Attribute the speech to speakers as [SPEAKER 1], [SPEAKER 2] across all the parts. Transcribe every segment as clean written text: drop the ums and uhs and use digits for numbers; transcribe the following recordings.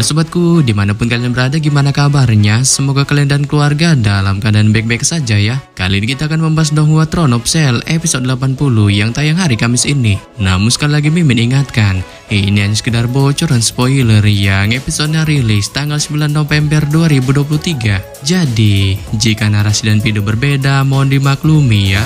[SPEAKER 1] Halo sobatku, dimanapun kalian berada, gimana kabarnya? Semoga kalian dan keluarga dalam keadaan baik-baik saja ya. Kali ini kita akan membahas Donghua Throne of Cell episode 80 yang tayang hari Kamis ini. Namun sekali lagi Mimin ingatkan, ini hanya sekedar bocoran spoiler yang episodenya rilis tanggal 9 November 2023. Jadi, jika narasi dan video berbeda, mohon dimaklumi ya.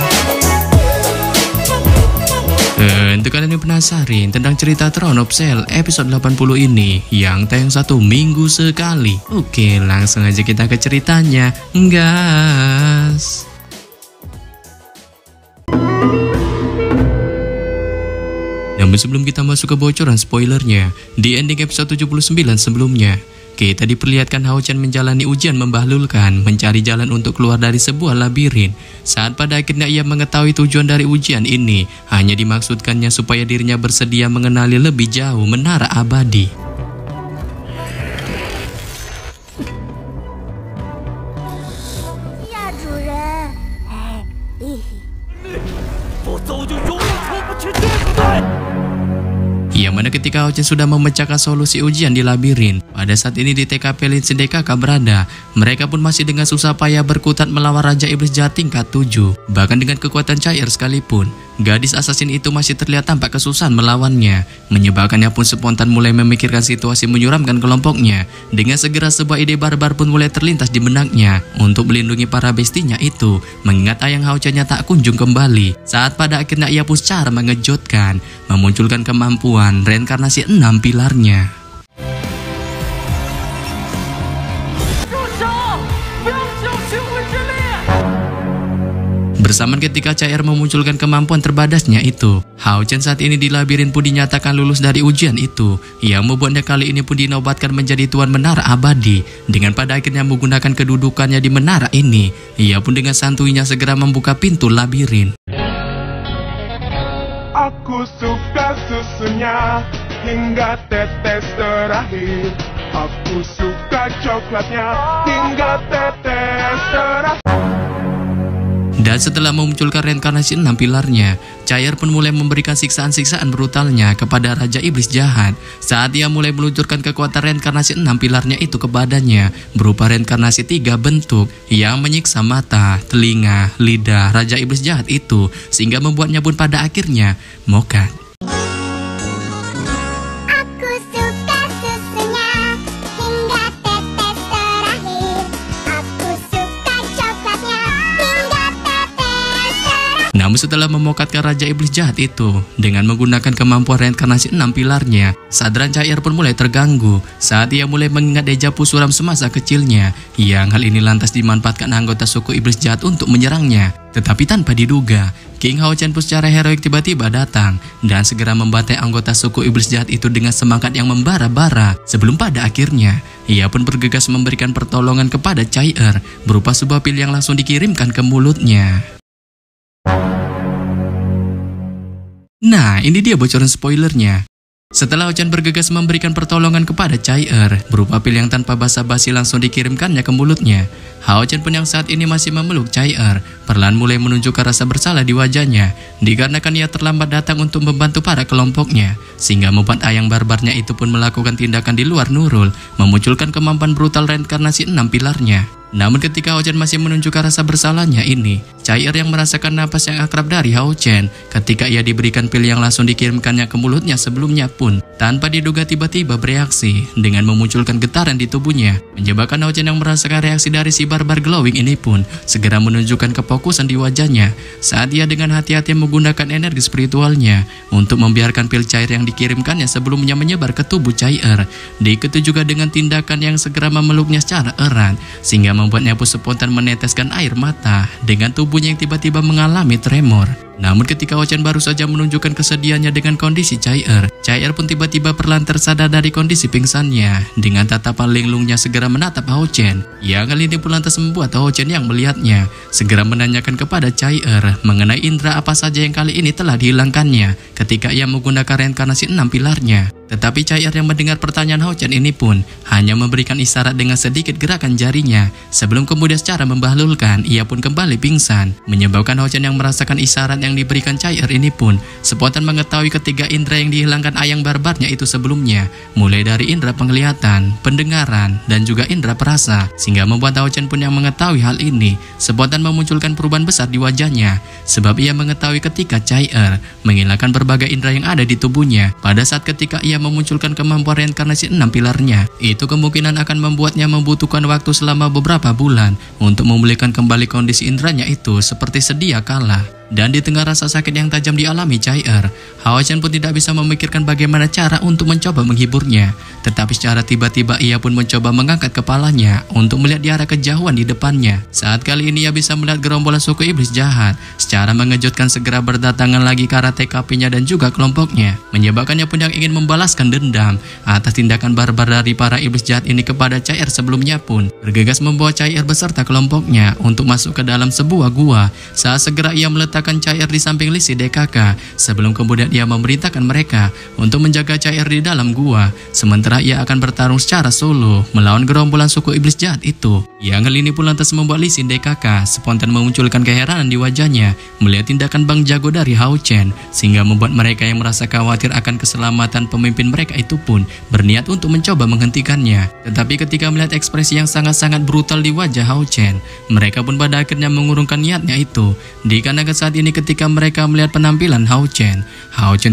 [SPEAKER 1] Untuk kalian yang penasaran tentang cerita Throne of Cell episode 80 ini yang tayang 1 minggu sekali. Oke, langsung aja kita ke ceritanya. Gas. Namun sebelum kita masuk ke bocoran spoilernya, di ending episode 79 sebelumnya, kita diperlihatkan Hao Chen menjalani ujian membahlulkan, mencari jalan untuk keluar dari sebuah labirin. Saat pada akhirnya ia mengetahui tujuan dari ujian ini, hanya dimaksudkannya supaya dirinya bersedia mengenali lebih jauh menara abadi.
[SPEAKER 2] Ya, Juren.
[SPEAKER 1] Yang mana ketika Hao Chen sudah memecahkan solusi ujian di labirin, pada saat ini di TKP Lin Sindekaka berada, mereka pun masih dengan susah payah berkutat melawan Raja Iblis Jahat tingkat 7. Bahkan dengan kekuatan cair sekalipun, gadis assassin itu masih terlihat tampak kesusahan melawannya. Menyebabkannya pun spontan mulai memikirkan situasi menyuramkan kelompoknya. Dengan segera sebuah ide barbar pun mulai terlintas di benaknya untuk melindungi para bestinya itu, mengingat ayang Hao Chen-nya tak kunjung kembali. Saat pada akhirnya ia pun secara mengejutkan memunculkan kemampuan reinkarnasi 6 pilarnya. Bersamaan ketika Cair memunculkan kemampuan terbadasnya itu, Hao Chen saat ini di labirin pun dinyatakan lulus dari ujian itu, yang membuatnya kali ini pun dinobatkan menjadi tuan menara abadi. Dengan pada akhirnya menggunakan kedudukannya di menara ini, ia pun dengan santuinya segera membuka pintu labirin.
[SPEAKER 3] Aku suka susunya hingga tetes terakhir. Aku suka coklatnya hingga tetes terakhir.
[SPEAKER 1] Dan setelah memunculkan reinkarnasi 6 pilarnya, Cair pun mulai memberikan siksaan-siksaan brutalnya kepada Raja Iblis Jahat. Saat ia mulai meluncurkan kekuatan reinkarnasi 6 pilarnya itu ke badannya, berupa reinkarnasi 3 bentuk yang menyiksa mata, telinga, lidah Raja Iblis Jahat itu, sehingga membuatnya pun pada akhirnya mokat. Namun setelah memokatkan Raja Iblis Jahat itu dengan menggunakan kemampuan reinkarnasi 6 pilarnya, sadran Cair pun mulai terganggu saat ia mulai mengingat dejavu suram semasa kecilnya, yang hal ini lantas dimanfaatkan anggota suku Iblis Jahat untuk menyerangnya. Tetapi tanpa diduga, King Hao Chen pun secara heroik tiba-tiba datang dan segera membantai anggota suku Iblis Jahat itu dengan semangat yang membara-bara. Sebelum pada akhirnya, ia pun bergegas memberikan pertolongan kepada Cair berupa sebuah pil yang langsung dikirimkan ke mulutnya. Nah, ini dia bocoran spoilernya. Setelah Hao Chen bergegas memberikan pertolongan kepada Cair berupa pil yang tanpa basa-basi langsung dikirimkannya ke mulutnya, Hao Chen pun yang saat ini masih memeluk Cair perlahan mulai menunjukkan rasa bersalah di wajahnya dikarenakan ia terlambat datang untuk membantu para kelompoknya, sehingga membuat ayang barbarnya itu pun melakukan tindakan di luar nurul, memunculkan kemampuan brutal reinkarnasi 6 pilarnya. Namun ketika Hao Chen masih menunjukkan rasa bersalahnya ini, Cair yang merasakan napas yang akrab dari Hao Chen ketika ia diberikan pil yang langsung dikirimkannya ke mulutnya sebelumnya pun tanpa diduga tiba-tiba bereaksi dengan memunculkan getaran di tubuhnya, menyebabkan Hao Chen yang merasakan reaksi dari si barbar glowing ini pun segera menunjukkan kefokusan di wajahnya saat ia dengan hati-hati menggunakan energi spiritualnya untuk membiarkan pil cair yang dikirimkannya sebelumnya menyebar ke tubuh Cair. Diikuti juga dengan tindakan yang segera memeluknya secara erat sehingga membuatnya pun spontan meneteskan air mata dengan tubuhnya yang tiba-tiba mengalami tremor. Namun ketika Hao Chen baru saja menunjukkan kesedihannya dengan kondisi Cair, Cair pun tiba-tiba perlahan tersadar dari kondisi pingsannya. Dengan tatapan linglungnya segera menatap Hao Chen, yang kali ini pun lantas membuat Hao Chen yang melihatnya segera menanyakan kepada Cair mengenai indera apa saja yang kali ini telah dihilangkannya ketika ia menggunakan reinkarnasi 6 pilarnya. Tetapi Cair yang mendengar pertanyaan Hao Chen ini pun hanya memberikan isyarat dengan sedikit gerakan jarinya sebelum kemudian secara membahlulkan ia pun kembali pingsan, menyebabkan Hao Chen yang merasakan isyarat yang diberikan Chai ini pun spontan mengetahui ketiga indera yang dihilangkan ayang barbarnya itu sebelumnya, mulai dari indera penglihatan, pendengaran, dan juga indera perasa, sehingga membuat Hao Chen pun yang mengetahui hal ini spontan memunculkan perubahan besar di wajahnya, sebab ia mengetahui ketika Chai menghilangkan berbagai indera yang ada di tubuhnya pada saat ketika ia memunculkan kemampuan reinkarnasi 6 pilarnya, itu kemungkinan akan membuatnya membutuhkan waktu selama beberapa bulan untuk memulihkan kembali kondisi inderanya itu seperti sedia kala. Dan di tengah rasa sakit yang tajam dialami Chai, Hao Chen pun tidak bisa memikirkan bagaimana cara untuk mencoba menghiburnya. Tetapi secara tiba-tiba ia pun mencoba mengangkat kepalanya untuk melihat di arah kejauhan di depannya. Saat kali ini ia bisa melihat gerombolan suku iblis jahat secara mengejutkan segera berdatangan lagi ke arah TKP-nya dan juga kelompoknya, menyebabkannya pun yang ingin membalaskan dendam atas tindakan barbar dari para iblis jahat ini kepada Chai sebelumnya pun bergegas membawa Chai beserta kelompoknya untuk masuk ke dalam sebuah gua. Saat segera ia meletakkan Chai di samping Lee Si DKK sebelum kemudian ia memerintahkan mereka untuk menjaga Chai di dalam gua, sementara ia akan bertarung secara solo melawan gerombolan suku iblis jahat itu. Yang hal ini pun lantas membuat Lee Si DKK spontan memunculkan keheranan di wajahnya melihat tindakan Bang Jago dari Hao Chen, sehingga membuat mereka yang merasa khawatir akan keselamatan pemimpin mereka itu pun berniat untuk mencoba menghentikannya. Tetapi ketika melihat ekspresi yang sangat-sangat brutal di wajah Hao Chen, mereka pun pada akhirnya mengurungkan niatnya itu. Dikarenakan saat ini ketika mereka melihat penampilan Hao Chen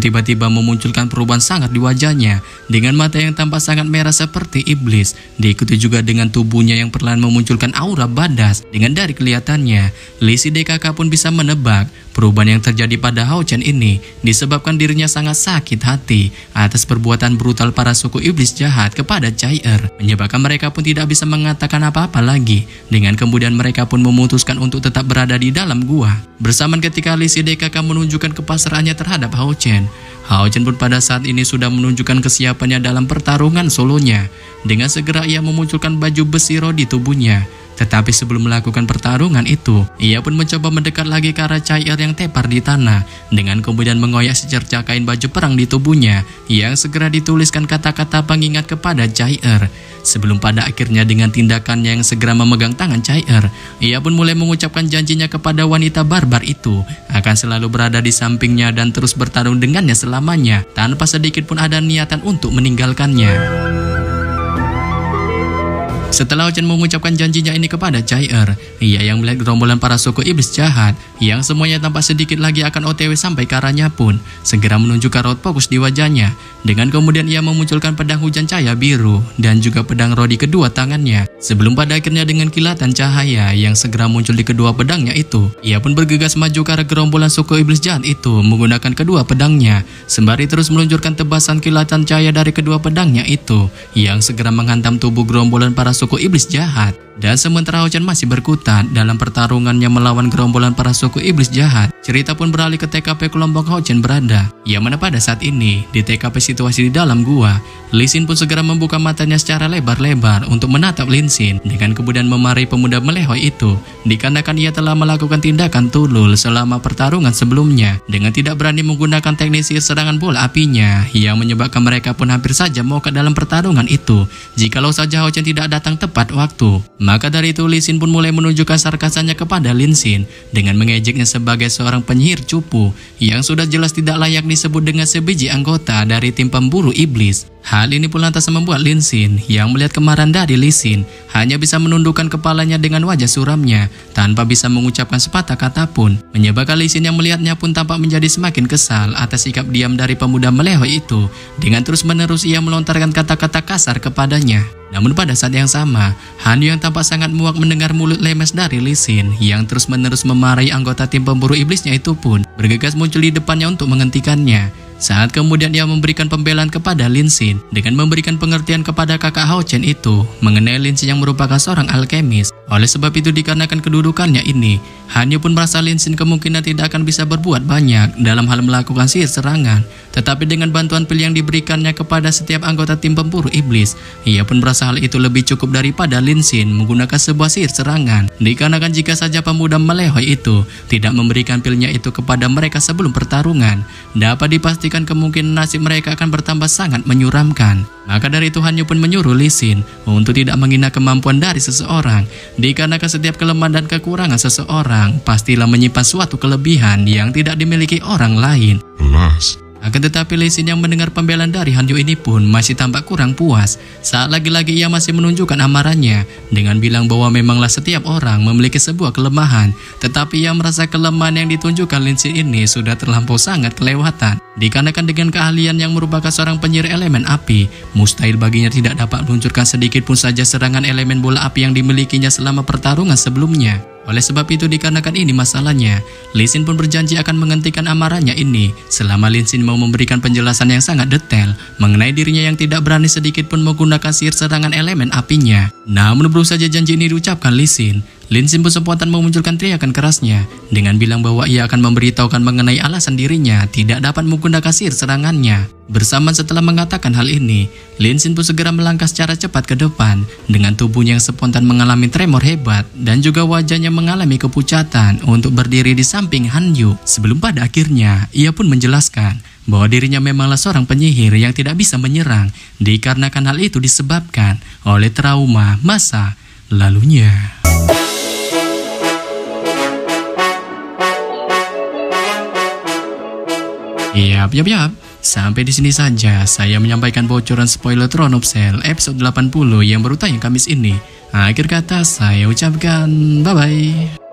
[SPEAKER 1] tiba-tiba memunculkan perubahan sangat di wajahnya dengan mata yang tampak sangat merah seperti iblis, diikuti juga dengan tubuhnya yang perlahan memunculkan aura badas. Dengan dari kelihatannya, Lee Si DKK pun bisa menebak perubahan yang terjadi pada Hao Chen ini disebabkan dirinya sangat sakit hati atas perbuatan brutal para suku iblis jahat kepada Chai, menyebabkan mereka pun tidak bisa mengatakan apa-apa lagi. Dengan kemudian mereka pun memutuskan untuk tetap berada di dalam gua. Bersamaan ketika Lee Si DKK menunjukkan kepasrahannya terhadap Hao Chen pun pada saat ini sudah menunjukkan kesiapannya dalam pertarungan solonya. Dengan segera ia memunculkan baju besi roh di tubuhnya. Tetapi sebelum melakukan pertarungan itu, ia pun mencoba mendekat lagi ke arah Chai yang tepar di tanah, dengan kemudian mengoyak secercah kain baju perang di tubuhnya yang segera dituliskan kata-kata pengingat kepada Chai. Sebelum pada akhirnya dengan tindakannya yang segera memegang tangan Chai, ia pun mulai mengucapkan janjinya kepada wanita barbar itu akan selalu berada di sampingnya dan terus bertarung dengannya selamanya tanpa sedikit pun ada niatan untuk meninggalkannya. Setelah Hao Chen mengucapkan janjinya ini kepada Chai, ia yang melihat gerombolan para suku iblis jahat yang semuanya tampak sedikit lagi akan OTW sampai ke arahnya pun segera menunjukkan raut fokus di wajahnya. Dengan kemudian ia memunculkan pedang hujan cahaya biru dan juga pedang roh di kedua tangannya. Sebelum pada akhirnya dengan kilatan cahaya yang segera muncul di kedua pedangnya itu, ia pun bergegas maju ke arah gerombolan suku iblis jahat itu menggunakan kedua pedangnya, sembari terus meluncurkan tebasan kilatan cahaya dari kedua pedangnya itu yang segera menghantam tubuh gerombolan para suku iblis jahat. Dan sementara Hao Chen masih berkutat dalam pertarungannya melawan gerombolan para suku iblis jahat, cerita pun beralih ke TKP kelompok Hao Chen berada. Yang mana pada saat ini di TKP situasi di dalam gua, Lee Sin pun segera membuka matanya secara lebar-lebar untuk menatap Lin Sin, dengan kemudian memarahi pemuda melehoi itu dikarenakan ia telah melakukan tindakan tulul selama pertarungan sebelumnya dengan tidak berani menggunakan teknik sihir serangan bola apinya yang menyebabkan mereka pun hampir saja mau ke dalam pertarungan itu jikalau saja Hao Chen tidak datang tepat waktu. Maka dari itu Lee Sin pun mulai menunjukkan sarkasanya kepada Lin Sin dengan mengejeknya sebagai seorang penyihir cupu yang sudah jelas tidak layak disebut dengan sebiji anggota dari tim pemburu iblis. Hal ini pun lantas membuat Lin Sin yang melihat kemarahan dari Lee Sin hanya bisa menundukkan kepalanya dengan wajah suramnya tanpa bisa mengucapkan sepatah kata pun, menyebabkan Lee Sin yang melihatnya pun tampak menjadi semakin kesal atas sikap diam dari pemuda melehoi itu. Dengan terus-menerus ia melontarkan kata-kata kasar kepadanya. Namun pada saat yang sama, Han Yu yang tampak sangat muak mendengar mulut lemes dari Lee Sin yang terus-menerus memarahi anggota tim pemburu iblisnya itu pun bergegas muncul di depannya untuk menghentikannya. Saat kemudian ia memberikan pembelaan kepada Lin Sin dengan memberikan pengertian kepada kakak Hao Chen itu mengenai Lin Sin yang merupakan seorang alkemis. Oleh sebab itu dikarenakan kedudukannya ini, Han Yu pun merasa Lin Sin kemungkinan tidak akan bisa berbuat banyak dalam hal melakukan sihir serangan. Tetapi dengan bantuan pil yang diberikannya kepada setiap anggota tim pemburu iblis, ia pun merasa hal itu lebih cukup daripada Lin Sin menggunakan sebuah sihir serangan. Dikarenakan jika saja pemuda melehoi itu tidak memberikan pilnya itu kepada mereka sebelum pertarungan, dapat dipastikan kemungkinan nasib mereka akan bertambah sangat menyuramkan. Maka dari itu Hanyu pun menyuruh Lee Sin untuk tidak menghina kemampuan dari seseorang, dikarenakan setiap kelemahan dan kekurangan seseorang pastilah menyimpan suatu kelebihan yang tidak dimiliki orang lain.
[SPEAKER 3] Alas,
[SPEAKER 1] Akan tetapi Lee Sin yang mendengar pembelaan dari Hanyu ini pun masih tampak kurang puas saat lagi-lagi ia masih menunjukkan amarahnya dengan bilang bahwa memanglah setiap orang memiliki sebuah kelemahan, tetapi ia merasa kelemahan yang ditunjukkan Lee Sin ini sudah terlampau sangat kelewatan. Dikarenakan dengan keahlian yang merupakan seorang penyihir elemen api, mustahil baginya tidak dapat meluncurkan sedikit pun saja serangan elemen bola api yang dimilikinya selama pertarungan sebelumnya. Oleh sebab itu dikarenakan ini masalahnya, Lee Sin pun berjanji akan menghentikan amarahnya ini selama Lee Sin mau memberikan penjelasan yang sangat detail mengenai dirinya yang tidak berani sedikit pun menggunakan sihir serangan elemen apinya. Namun baru saja janji ini diucapkan Lee Sin pun spontan memunculkan teriakan kerasnya dengan bilang bahwa ia akan memberitahukan mengenai alasan dirinya tidak dapat menggunakan sihir serangannya. Bersamaan setelah mengatakan hal ini, Lee Sin pun segera melangkah secara cepat ke depan dengan tubuhnya yang spontan mengalami tremor hebat dan juga wajahnya mengalami kepucatan untuk berdiri di samping Hanyu. Sebelum pada akhirnya ia pun menjelaskan bahwa dirinya memanglah seorang penyihir yang tidak bisa menyerang dikarenakan hal itu disebabkan oleh trauma masa lalunya. Yap. Sampai di sini saja saya menyampaikan bocoran spoiler Throne of Cell episode 80 yang baru tayang Kamis ini. Akhir kata saya ucapkan bye-bye.